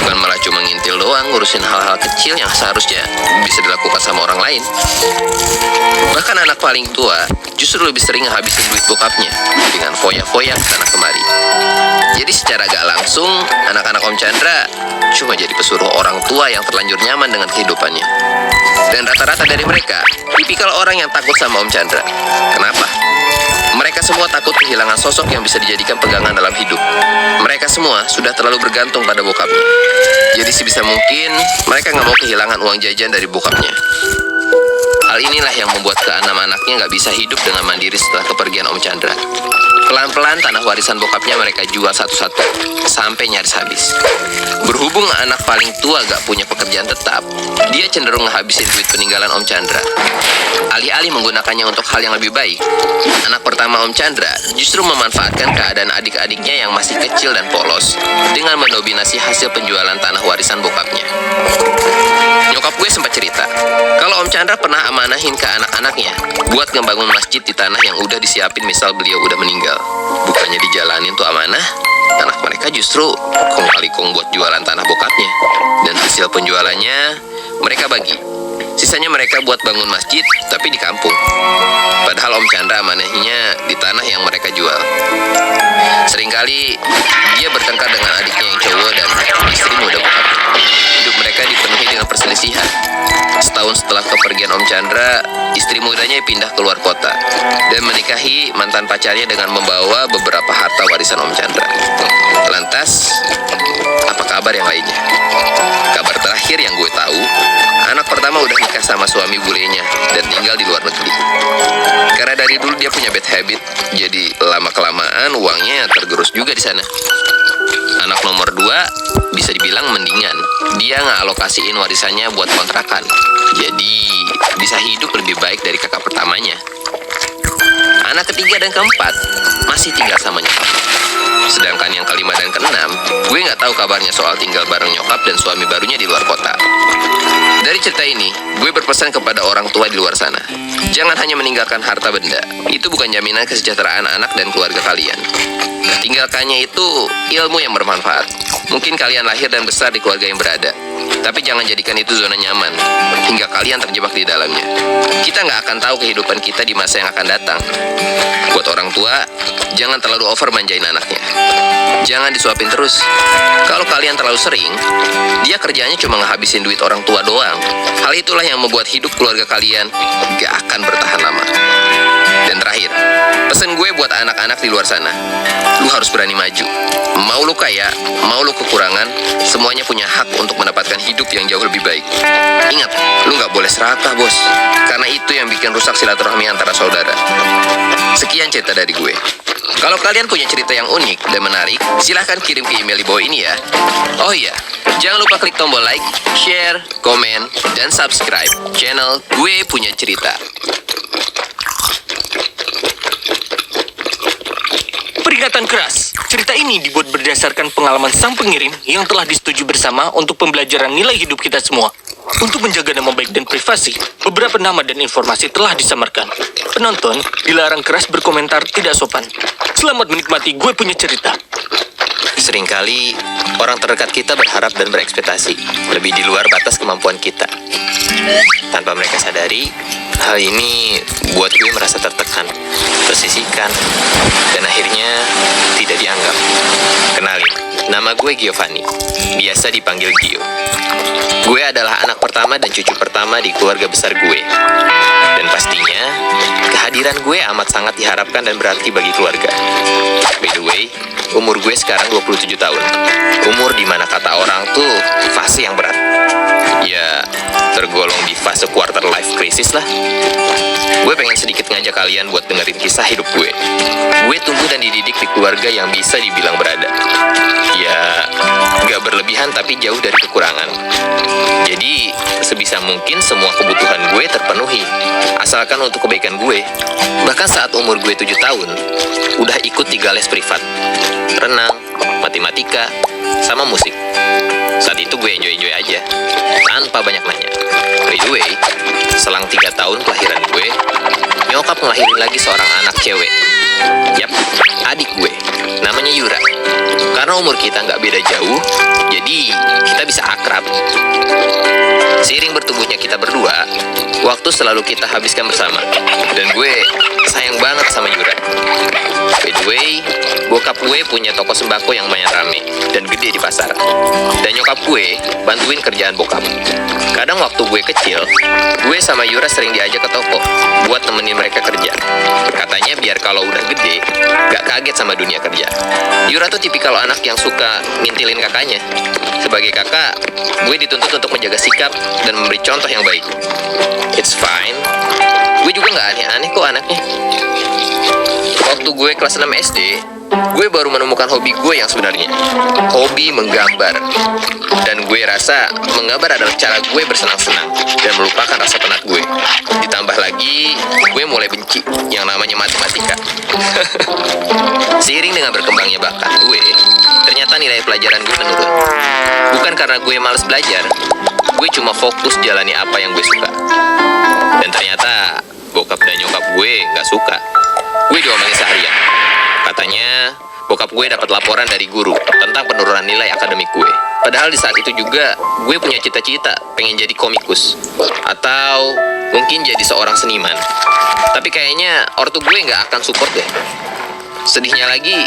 Speaker 5: Bukan malah cuma ngintil doang ngurusin hal-hal kecil yang seharusnya bisa dilakukan sama orang lain. Bahkan anak paling tua justru lebih sering ngehabisin duit bokapnya dengan foya-foya kesana kemari. Jadi secara gak langsung, anak-anak Om Chandra cuma jadi pesuruh orang tua yang terlanjur nyaman dengan kehidupannya. Dan rata-rata dari mereka tipikal orang yang takut sama Om Chandra. Kenapa? Mereka semua takut kehilangan sosok yang bisa dijadikan pegangan dalam hidup. Mereka semua sudah terlalu bergantung pada bokapnya. Jadi sebisa mungkin mereka nggak mau kehilangan uang jajan dari bokapnya. Hal inilah yang membuat keenam anaknya nggak bisa hidup dengan mandiri setelah kepergian Om Chandra. Pelan-pelan tanah warisan bokapnya mereka jual satu-satu, sampai nyaris habis. Berhubung anak paling tua gak punya pekerjaan tetap, dia cenderung ngehabisin duit peninggalan Om Chandra. Alih-alih menggunakannya untuk hal yang lebih baik, anak pertama Om Chandra justru memanfaatkan keadaan adik-adiknya yang masih kecil dan polos dengan mendominasi hasil penjualan tanah warisan bokapnya. Nyokap gue sempat cerita, kalau Om Chandra pernah amanahin ke anak-anaknya buat ngebangun masjid di tanah yang udah disiapin misal beliau udah meninggal. Bukannya dijalanin tuh amanah, anak mereka justru kong kali kong buat jualan tanah bokapnya. Dan hasil penjualannya mereka bagi. Sisanya mereka buat bangun masjid tapi di kampung. Padahal Om Chandra amanahnya di tanah yang mereka jual. Seringkali dia bertengkar dengan adiknya yang cowok dan istri muda bokapnya. Hidup mereka dipenuhi dengan perselisihan. Setahun setelah kepergian Om Chandra, istri mudanya pindah keluar kota dan menikahi mantan pacarnya dengan membawa beberapa harta warisan Om Chandra. Lantas, apa kabar yang lainnya? Kabar terakhir yang gue tahu, anak pertama udah nikah sama suami bulenya dan tinggal di luar negeri. Karena dari dulu dia punya bad habit, jadi lama-kelamaan uangnya tergerus juga di sana. Anak nomor 2 bisa dibilang mendingan. Dia ngalokasiin warisannya buat kontrakan. Jadi bisa hidup lebih baik dari kakak pertamanya. Anak ketiga dan keempat masih tinggal sama nyokap. Sedangkan yang kelima dan keenam, gue nggak tahu kabarnya soal tinggal bareng nyokap dan suami barunya di luar kota. Dari cerita ini, gue berpesan kepada orang tua di luar sana. Jangan hanya meninggalkan harta benda. Itu bukan jaminan kesejahteraan anak dan keluarga kalian. Tinggalkannya itu ilmu yang bermanfaat. Mungkin kalian lahir dan besar di keluarga yang berada, tapi jangan jadikan itu zona nyaman hingga kalian terjebak di dalamnya. Kita nggak akan tahu kehidupan kita di masa yang akan datang. Buat orang tua, jangan terlalu over manjain anaknya. Jangan disuapin terus. Kalau kalian terlalu sering, dia kerjanya cuma ngehabisin duit orang tua doang. Hal itulah yang membuat hidup keluarga kalian gak akan bertahan lama. Dan terakhir, pesan gue buat anak-anak di luar sana, lu harus berani maju. Mau lu kaya, mau lu kekurangan, semuanya punya hak untuk mendapatkan hidup yang jauh lebih baik. Ingat, lu gak boleh serakah, bos. Karena itu yang bikin rusak silaturahmi antara saudara. Sekian cerita dari gue. Kalau kalian punya cerita yang unik dan menarik, silahkan kirim ke email di bawah ini ya. Oh iya, jangan lupa klik tombol like, share, komen, dan subscribe channel Gue Punya Cerita.
Speaker 2: Peringatan keras. Cerita ini dibuat berdasarkan pengalaman sang pengirim yang telah disetujui bersama untuk pembelajaran nilai hidup kita semua. Untuk menjaga nama baik dan privasi, beberapa nama dan informasi telah disamarkan. Penonton dilarang keras berkomentar tidak sopan. Selamat menikmati Gue Punya Cerita.
Speaker 5: Seringkali orang terdekat kita berharap dan berekspektasi lebih di luar batas kemampuan kita. Tanpa mereka sadari, hal ini buat gue merasa tertekan, tersisihkan, dan akhirnya tidak dianggap. Kenalin, nama gue Giovanni, biasa dipanggil Gio. Gue adalah anak pertama dan cucu pertama di keluarga besar gue. Dan pastinya, kehadiran gue amat sangat diharapkan dan berarti bagi keluarga. By the way, umur gue sekarang 27 tahun. Umur dimana kata orang tuh fase yang berat. Ya, tergolong di fase quarter life crisis lah. Gue pengen sedikit ngajak kalian buat dengerin kisah hidup gue. Gue tumbuh dan dididik di keluarga yang bisa dibilang berada. Ya, gak berlebihan tapi jauh dari kekurangan. Jadi, sebisa mungkin semua kebutuhan gue terpenuhi, asalkan untuk kebaikan gue. Bahkan saat umur gue 7 tahun, udah ikut 3 les privat, renang, matematika, sama musik. Saat itu gue enjoy-enjoy aja, tanpa banyak nanya. By the way, selang 3 tahun kelahiran gue, nyokap ngelahirin lagi seorang anak cewek. Yap, adik gue, namanya Yura. Karena umur kita nggak beda jauh, jadi kita bisa akrab. Seiring bertumbuhnya kita berdua, waktu selalu kita habiskan bersama. Dan gue sayang banget sama Yura. By the way, bokap gue punya toko sembako yang lumayan rame dan gede di pasar. Dan nyokap gue bantuin kerjaan bokap. Kadang waktu gue kecil, gue sama Yura sering diajak ke toko buat nemenin mereka kerja. Katanya biar kalau udah gede, gak kaget sama dunia kerja. Yura tuh tipikal anak yang suka ngintilin kakaknya. Sebagai kakak, gue dituntut untuk menjaga sikap dan memberi contoh yang baik. It's fine. Gue juga gak aneh-aneh kok anaknya. Waktu gue kelas 6 SD, gue baru menemukan hobi gue yang sebenarnya. Hobi menggambar. Dan gue rasa menggambar adalah cara gue bersenang-senang dan melupakan rasa penat gue. Ditambah lagi, gue mulai benci yang namanya matematika. Seiring dengan berkembangnya bakat gue, ternyata nilai pelajaran gue menurun. Bukan karena gue malas belajar, gue cuma fokus jalani apa yang gue suka. Dan ternyata bokap dan nyokap gue gak suka. Gue diomelin seharian. Katanya bokap gue dapat laporan dari guru tentang penurunan nilai akademik gue. Padahal di saat itu juga gue punya cita-cita pengen jadi komikus atau mungkin jadi seorang seniman. Tapi kayaknya ortu gue nggak akan support deh. Sedihnya lagi,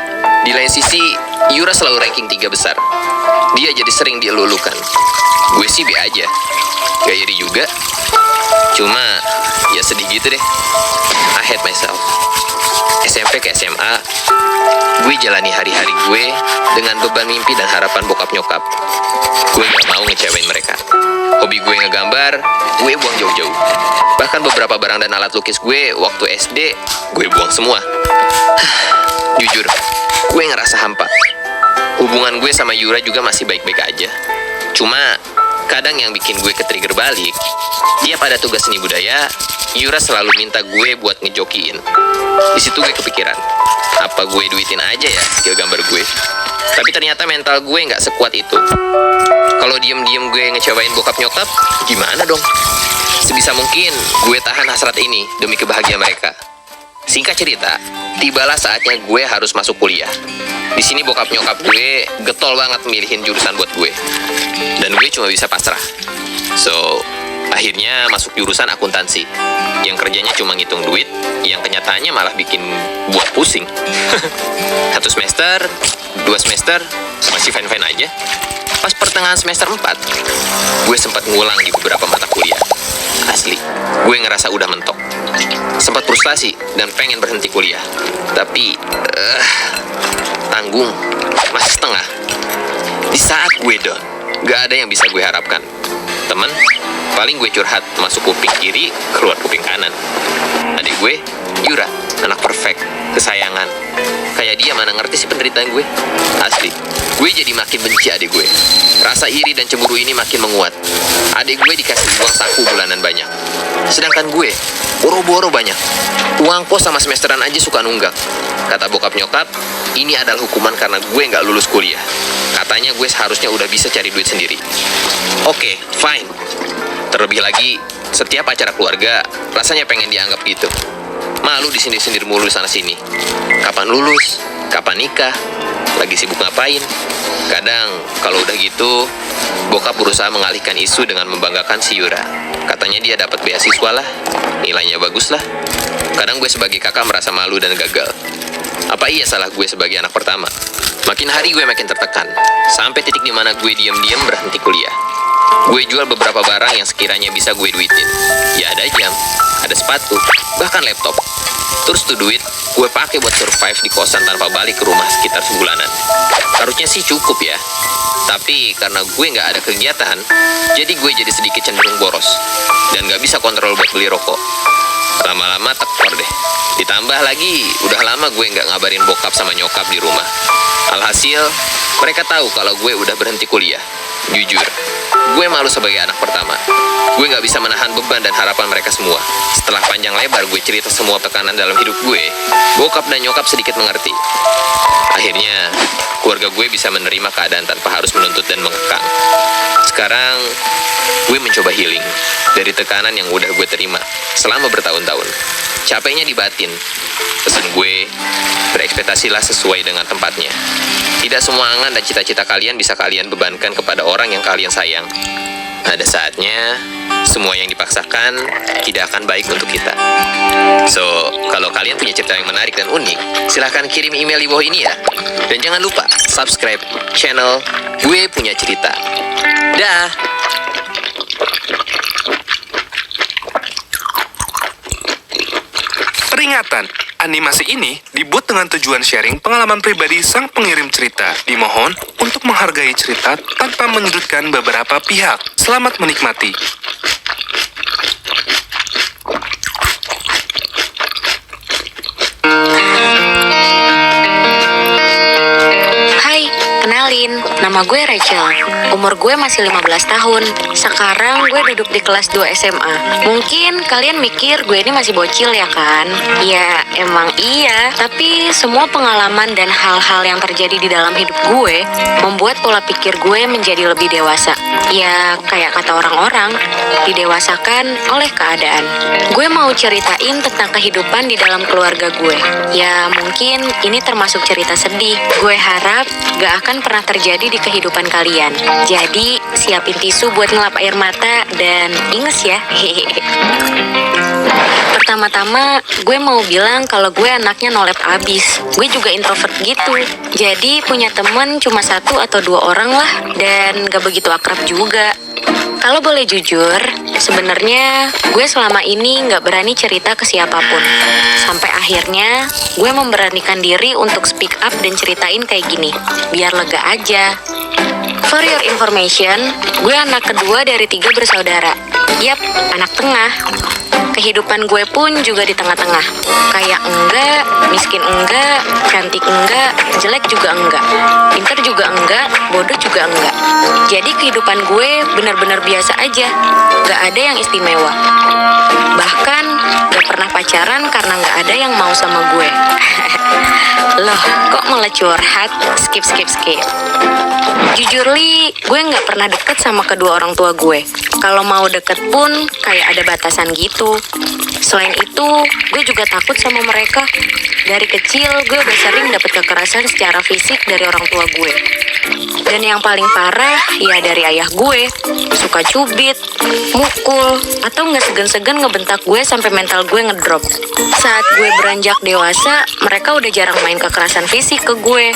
Speaker 5: di lain sisi Yura selalu ranking 3 besar. Dia jadi sering dielulukan. Gue sih be aja, gak iri juga. Cuma ya sedih gitu deh. I hate myself. SMP ke SMA, gue jalani hari-hari gue dengan beban mimpi dan harapan bokap nyokap. Gue gak mau ngecewain mereka. Hobi gue ngegambar, gue buang jauh-jauh. Bahkan beberapa barang dan alat lukis gue waktu SD, gue buang semua. Jujur, gue ngerasa hampa. Hubungan gue sama Yura juga masih baik-baik aja. Cuma kadang yang bikin gue ke-trigger balik, tiap ada tugas seni budaya, Yura selalu minta gue buat ngejokiin. Di situ gue kepikiran, apa gue duitin aja ya skill gambar gue? Tapi ternyata mental gue nggak sekuat itu. Kalau diem-diem gue ngecewain bokap nyokap, gimana dong? Sebisa mungkin gue tahan hasrat ini demi kebahagiaan mereka. Singkat cerita, tibalah saatnya gue harus masuk kuliah. Di sini bokap nyokap gue getol banget milihin jurusan buat gue. Dan gue cuma bisa pasrah. So, akhirnya masuk jurusan akuntansi. Yang kerjanya cuma ngitung duit, yang kenyataannya malah bikin buat pusing. 1 semester, 2 semester, masih fine-fine aja. Pas pertengahan semester 4, gue sempat ngulang di beberapa mata kuliah. Asli, gue ngerasa udah mentok. Sempat frustasi dan pengen berhenti kuliah. Tapi, tanggung, masih setengah. Di saat gue down, gak ada yang bisa gue harapkan. Temen, paling gue curhat masuk kuping kiri, keluar kuping kanan. Adik gue, Yura, anak perfect, kesayangan. Kayak dia mana ngerti sih penderitaan gue. Asli, gue jadi makin benci adik gue. Rasa iri dan cemburu ini makin menguat. Adik gue dikasih uang saku bulanan banyak, sedangkan gue boro-boro banyak. Uang kos sama semesteran aja suka nunggak. Kata bokap nyokap, ini adalah hukuman karena gue nggak lulus kuliah. Katanya gue seharusnya udah bisa cari duit sendiri. Oke, fine. Terlebih lagi, setiap acara keluarga rasanya pengen dianggap gitu. Malu disindir-sindir mulu sana-sini. Kapan lulus? Kapan nikah? Lagi sibuk ngapain? Kadang kalau udah gitu, bokap berusaha mengalihkan isu dengan membanggakan si Yura. Katanya dia dapat beasiswa lah, nilainya bagus lah. Kadang gue sebagai kakak merasa malu dan gagal. Apa iya salah gue sebagai anak pertama? Makin hari gue makin tertekan, sampai titik dimana gue diam-diam berhenti kuliah. Gue jual beberapa barang yang sekiranya bisa gue duitin. Ya ada jam, ada sepatu, bahkan laptop. Terus tuh duit gue pakai buat survive di kosan tanpa balik ke rumah sekitar sebulanan. Harusnya sih cukup ya. Tapi karena gue nggak ada kegiatan, jadi gue jadi sedikit cenderung boros. Dan nggak bisa kontrol buat beli rokok. Lama-lama tekor deh. Ditambah lagi, udah lama gue nggak ngabarin bokap sama nyokap di rumah. Alhasil, mereka tahu kalau gue udah berhenti kuliah. Jujur, gue malu sebagai anak pertama. Gue gak bisa menahan beban dan harapan mereka semua. Setelah panjang lebar gue cerita semua tekanan dalam hidup gue, bokap dan nyokap sedikit mengerti. Akhirnya, keluarga gue bisa menerima keadaan tanpa harus menuntut dan mengekang. Sekarang, gue mencoba healing dari tekanan yang udah gue terima selama bertahun-tahun. Capeknya di batin. Pesan gue, berekspektasilah sesuai dengan tempatnya. Tidak semua angan dan cita-cita kalian bisa kalian bebankan kepada orang yang kalian sayang. ada saatnya semua yang dipaksakan tidak akan baik untuk kita. So, kalau kalian punya cerita yang menarik dan unik, silahkan kirim email di bawah ini ya. Dan jangan lupa subscribe channel Gue Punya Cerita. Dah.
Speaker 1: Peringatan, animasi ini dibuat dengan tujuan sharing pengalaman pribadi sang pengirim cerita. Dimohon untuk menghargai cerita tanpa menyudutkan beberapa pihak. Selamat menikmati.
Speaker 6: Hai, kenalin, nama gue Rachel. Umur gue masih 15 tahun. Sekarang gue duduk di kelas 2 SMA. Mungkin kalian mikir gue ini masih bocil ya kan? Ya, emang iya. Tapi semua pengalaman dan hal-hal yang terjadi di dalam hidup gue membuat pola pikir gue menjadi lebih dewasa. Ya, kayak kata orang-orang, didewasakan oleh keadaan. Gue mau ceritain tentang kehidupan di dalam keluarga gue. Ya, mungkin ini termasuk cerita sedih. Gue harap gak akan pernah terjadi di kehidupan kalian. Jadi, siapin tisu buat ngelap air mata dan inges ya. Pertama-tama, gue mau bilang kalau gue anaknya no lab abis. Gue juga introvert gitu. Jadi, punya temen cuma 1 atau 2 orang lah. Dan gak begitu akrab juga. Kalau boleh jujur, sebenarnya gue selama ini nggak berani cerita ke siapapun. Sampai akhirnya, gue memberanikan diri untuk speak up dan ceritain kayak gini, biar lega aja. For your information, gue anak kedua dari 3 bersaudara. Yap, anak tengah. Kehidupan gue pun juga di tengah-tengah. Kayak enggak, miskin enggak, cantik enggak, jelek juga enggak, pinter juga enggak, bodoh juga enggak. Jadi kehidupan gue benar-benar biasa aja. Gak ada yang istimewa. Bahkan gak pernah pacaran karena gak ada yang mau sama gue. Loh, kok malah curhat? Skip. Jujur Li, gue gak pernah deket sama kedua orang tua gue. Kalau mau deket pun kayak ada batasan gitu. Selain itu, gue juga takut sama mereka. Dari kecil, gue udah sering dapet kekerasan secara fisik dari orang tua gue. Dan yang paling parah, ya dari ayah gue. Suka cubit, mukul, atau nggak segan-segan ngebentak gue sampai mental gue ngedrop. Saat gue beranjak dewasa, mereka udah jarang main kekerasan fisik ke gue.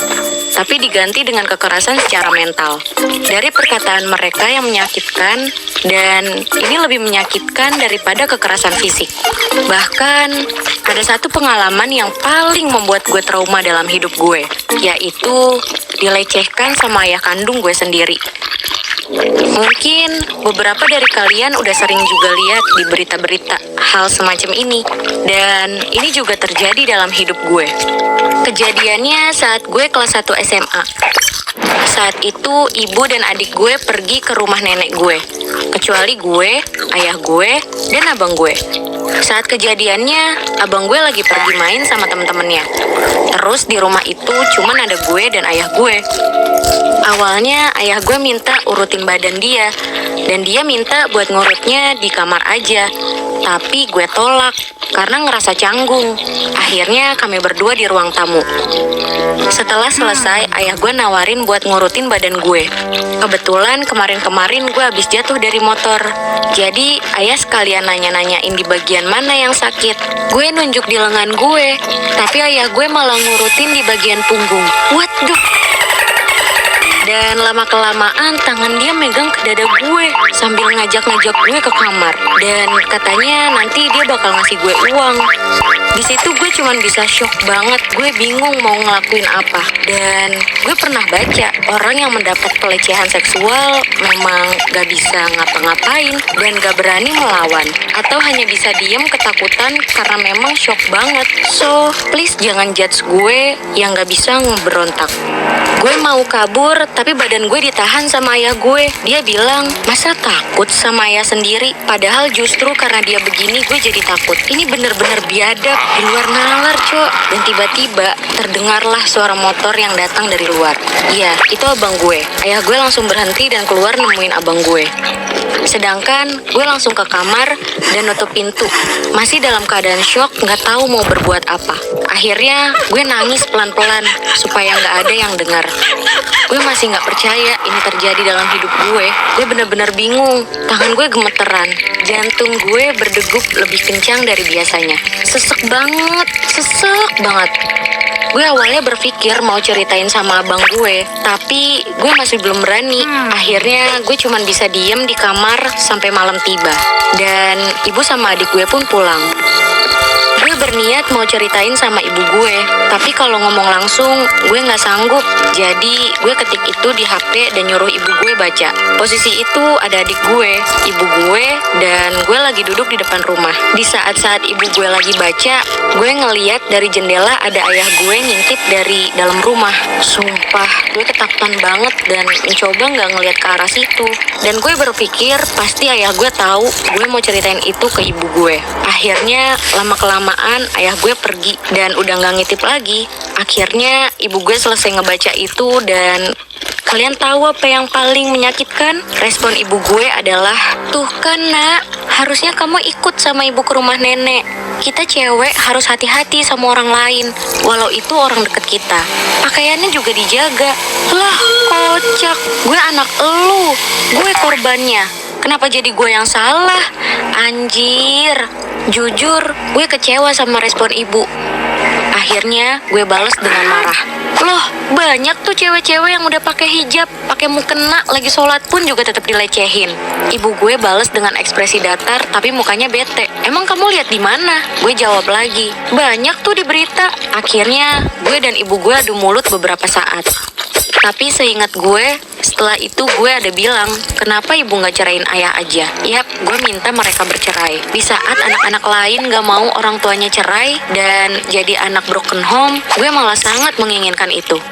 Speaker 6: Tapi diganti dengan kekerasan secara mental. Dari perkataan mereka yang menyakitkan, dan ini lebih menyakitkan daripada kekerasan fisik. Bahkan, ada satu pengalaman yang paling membuat gue trauma dalam hidup gue, yaitu dilecehkan sama ayah kandung gue sendiri. Mungkin beberapa dari kalian udah sering juga lihat di berita-berita hal semacam ini. Dan ini juga terjadi dalam hidup gue. Kejadiannya saat gue kelas 1 SMA. Saat itu ibu dan adik gue pergi ke rumah nenek gue. Kecuali gue, ayah gue, dan abang gue. Saat kejadiannya, abang gue lagi pergi main sama temen-temennya. Terus di rumah itu cuman ada gue dan ayah gue. Awalnya ayah gue minta urutin badan dia, dan dia minta buat ngurutnya di kamar aja. Tapi gue tolak karena ngerasa canggung. Akhirnya kami berdua di ruang tamu. Setelah selesai, ayah gue nawarin buat ngurutin badan gue. Kebetulan kemarin-kemarin gue habis jatuh dari motor. Jadi ayah sekalian nanya-nanyain di bagian mana yang sakit. Gue nunjuk di lengan gue, tapi ayah gue malah ngurutin di bagian punggung. Waduh. Dan lama-kelamaan tangan dia megang ke dada gue sambil ngajak-ngajak gue ke kamar. Dan katanya nanti dia bakal ngasih gue uang. Di situ gue cuman bisa shock banget. Gue bingung mau ngelakuin apa. Dan gue pernah baca orang yang mendapat pelecehan seksual memang gak bisa ngapa-ngapain dan gak berani melawan. Atau hanya bisa diem ketakutan karena memang shock banget. So, please jangan judge gue yang gak bisa ngeberontak. Gue mau kabur, tapi badan gue ditahan sama ayah gue. Dia bilang, masa takut sama ayah sendiri? Padahal justru karena dia begini, gue jadi takut. Ini bener-bener biadab, di luar nalar, Cok. Dan tiba-tiba, terdengarlah suara motor yang datang dari luar. Iya, itu abang gue. Ayah gue langsung berhenti dan keluar nemuin abang gue. Sedangkan gue langsung ke kamar dan nutup pintu. Masih dalam keadaan shock, nggak tahu mau berbuat apa. Akhirnya gue nangis pelan-pelan supaya nggak ada yang dengar. Gue masih nggak percaya ini terjadi dalam hidup gue. Gue bener-bener bingung. Tangan gue gemeteran. Jantung gue berdegup lebih kencang dari biasanya. Sesek banget. Gue awalnya berpikir mau ceritain sama abang gue, tapi gue masih belum berani. Akhirnya gue cuma bisa diem di kamar sampai malam tiba. Dan ibu sama adik gue pun pulang. Gue berniat mau ceritain sama ibu gue, tapi kalau ngomong langsung gue nggak sanggup. Jadi gue ketik itu di HP dan nyuruh ibu gue baca. Posisi itu ada adik gue, ibu gue, dan gue lagi duduk di depan rumah. Di saat-saat ibu gue lagi baca, gue ngeliat dari jendela ada ayah gue ngintip dari dalam rumah. Sumpah, gue ketakutan banget dan mencoba nggak ngeliat ke arah situ. Dan gue berpikir pasti ayah gue tahu gue mau ceritain itu ke ibu gue. Akhirnya lama-kelamaan ayah gue pergi dan udah nggak ngintip lagi. Akhirnya ibu gue selesai ngebaca itu dan kalian tahu apa yang paling menyakitkan? Respon ibu gue adalah, "Tuh kan nak, harusnya kamu ikut sama ibu ke rumah nenek. Kita cewek harus hati-hati sama orang lain, walau itu orang deket kita. Pakaiannya juga dijaga." Lah, kocak. Gue anak elu. Gue korbannya. Kenapa jadi gue yang salah? Anjir. Jujur, gue kecewa sama respon ibu. Akhirnya gue balas dengan marah. Loh, banyak tuh cewek-cewek yang udah pakai hijab, pakai mukena, lagi sholat pun juga tetap dilecehin. Ibu gue balas dengan ekspresi datar, tapi mukanya bete. Emang kamu lihat di mana? Gue jawab lagi. Banyak tuh di berita. Akhirnya gue dan ibu gue adu mulut beberapa saat. Tapi seingat gue, setelah itu gue ada bilang, kenapa ibu gak ceraiin ayah aja? Yap, gue minta mereka bercerai. Di saat anak-anak lain gak mau orang tuanya cerai dan jadi anak broken home, gue malah sangat menginginkan itu.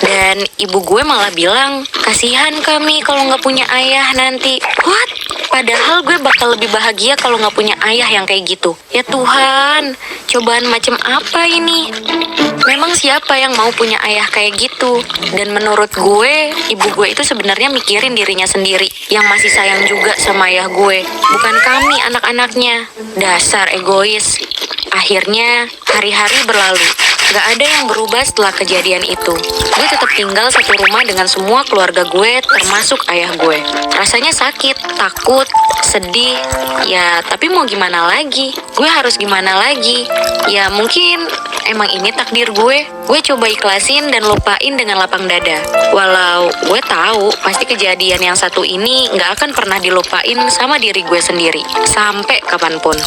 Speaker 6: Dan ibu gue malah bilang, kasihan kami kalau gak punya ayah nanti. What? Padahal gue bakal lebih bahagia kalau gak punya ayah yang kayak gitu. Ya Tuhan, cobaan macam apa ini? Memang siapa yang mau punya ayah kayak gitu? Dan menurut gue, ibu gue itu sebenarnya mikirin dirinya sendiri, yang masih sayang juga sama ayah gue, bukan kami anak-anaknya. Dasar egois. Akhirnya, hari-hari berlalu. Gak ada yang berubah setelah kejadian itu. Gue tetap tinggal satu rumah dengan semua keluarga gue, termasuk ayah gue. Rasanya sakit, takut, sedih. Ya, tapi mau gimana lagi? Gue harus gimana lagi? Ya, mungkin emang ini takdir gue. Gue coba ikhlasin dan lupain dengan lapang dada. Walau gue tahu pasti kejadian yang satu ini gak akan pernah dilupain sama diri gue sendiri. Sampai kapanpun.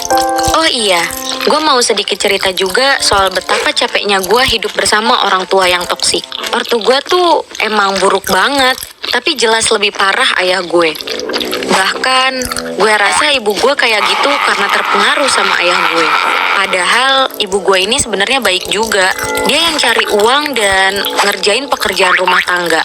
Speaker 6: Oh iya, gue mau sedikit cerita juga soal betapa capeknya gue hidup bersama orang tua yang toksik. Ortu gue tuh emang buruk banget, tapi jelas lebih parah ayah gue. Bahkan gue rasa ibu gue kayak gitu karena terpengaruh sama ayah gue. Padahal ibu gue ini sebenarnya baik juga. Dia yang cari uang dan ngerjain pekerjaan rumah tangga.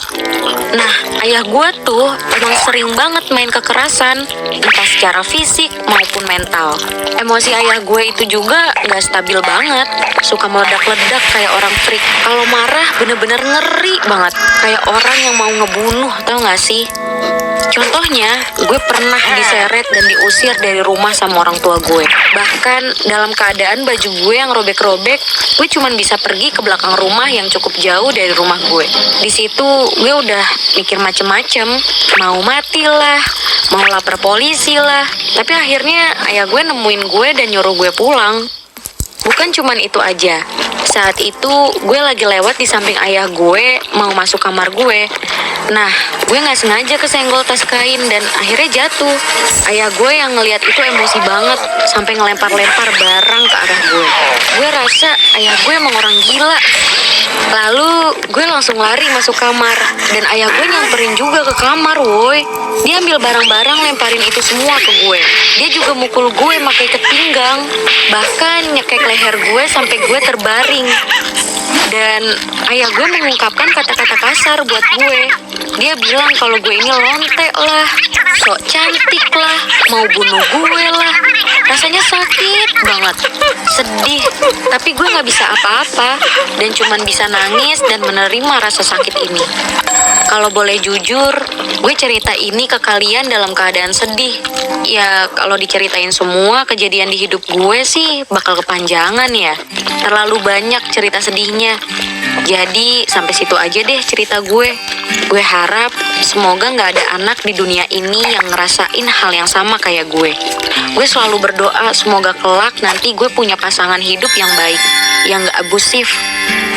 Speaker 6: Nah, ayah gue tuh emang sering banget main kekerasan, entah secara fisik maupun mental. Emosi ayah gue itu juga gak stabil banget. Suka meledak-ledak kayak orang freak. Kalau marah bener-bener ngeri banget. Kayak orang yang mau ngebunuh, tau gak sih? Contohnya, gue pernah diseret dan diusir dari rumah sama orang tua gue. Bahkan dalam keadaan baju gue yang robek-robek, gue cuma bisa pergi ke belakang rumah yang cukup jauh dari rumah gue. Di situ gue udah mikir macem-macem, mau mati lah, mau lapor polisi lah. Tapi akhirnya ayah gue nemuin gue dan nyuruh gue pulang. Bukan cuman itu aja. Saat itu gue lagi lewat di samping ayah gue mau masuk kamar gue. Nah, gue gak sengaja kesenggol tas kain dan akhirnya jatuh. Ayah gue yang ngeliat itu emosi banget sampai ngelempar-lempar barang ke arah gue. Gue rasa ayah gue emang orang gila. Lalu gue langsung lari masuk kamar dan ayah gue nyamperin juga ke kamar, woi. Dia ambil barang-barang lemparin itu semua ke gue. Dia juga mukul gue pakai ikat pinggang, bahkan nyekek leher gue sampai gue terbaring. Dan ayah gue mengungkapkan kata-kata kasar buat gue. Dia bilang kalau gue ini lonte lah, sok cantik lah, mau bunuh gue lah. Rasanya sakit banget, sedih. Tapi gue gak bisa apa-apa dan cuman bisa nangis dan menerima rasa sakit ini. Kalau boleh jujur, gue cerita ini ke kalian dalam keadaan sedih. Ya, kalau diceritain semua kejadian di hidup gue sih bakal kepanjangan ya. Terlalu banyak cerita sedihnya. Jadi, sampai situ aja deh cerita gue. Gue harap semoga gak ada anak di dunia ini yang ngerasain hal yang sama kayak gue. Gue selalu berdoa semoga kelak nanti gue punya pasangan hidup yang baik, yang gak abusif.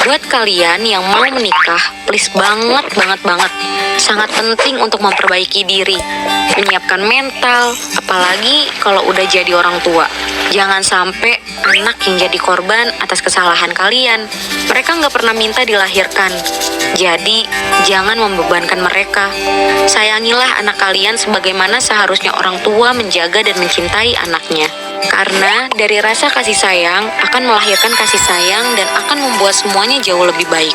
Speaker 6: Buat kalian yang mau menikah, please banget. Sangat penting untuk memperbaiki diri, menyiapkan mental, apalagi kalau udah jadi orang tua. Jangan sampai anak yang jadi korban atas kesalahan kalian. Mereka nggak pernah minta dilahirkan. Jadi, jangan membebankan mereka. Sayangilah anak kalian sebagaimana seharusnya orang tua menjaga dan mencintai anaknya. Karena dari rasa kasih sayang akan melahirkan kasih sayang dan akan membuat semuanya jauh lebih baik.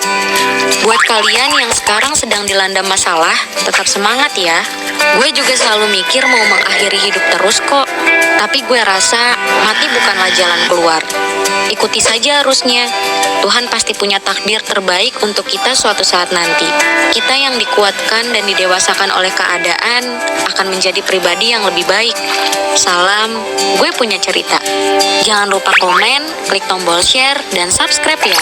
Speaker 6: Buat kalian yang sekarang sedang dilanda masalah, tetap semangat ya. Gue juga selalu mikir mau mengakhiri hidup terus kok. Tapi gue rasa mati bukanlah jalan keluar. Ikuti saja arusnya. Tuhan pasti punya takdir terbaik untuk kita suatu saat nanti. Kita yang dikuatkan dan didewasakan oleh keadaan akan menjadi pribadi yang lebih baik. Salam, gue punya cerita. Jangan lupa komen, klik tombol share, dan subscribe ya.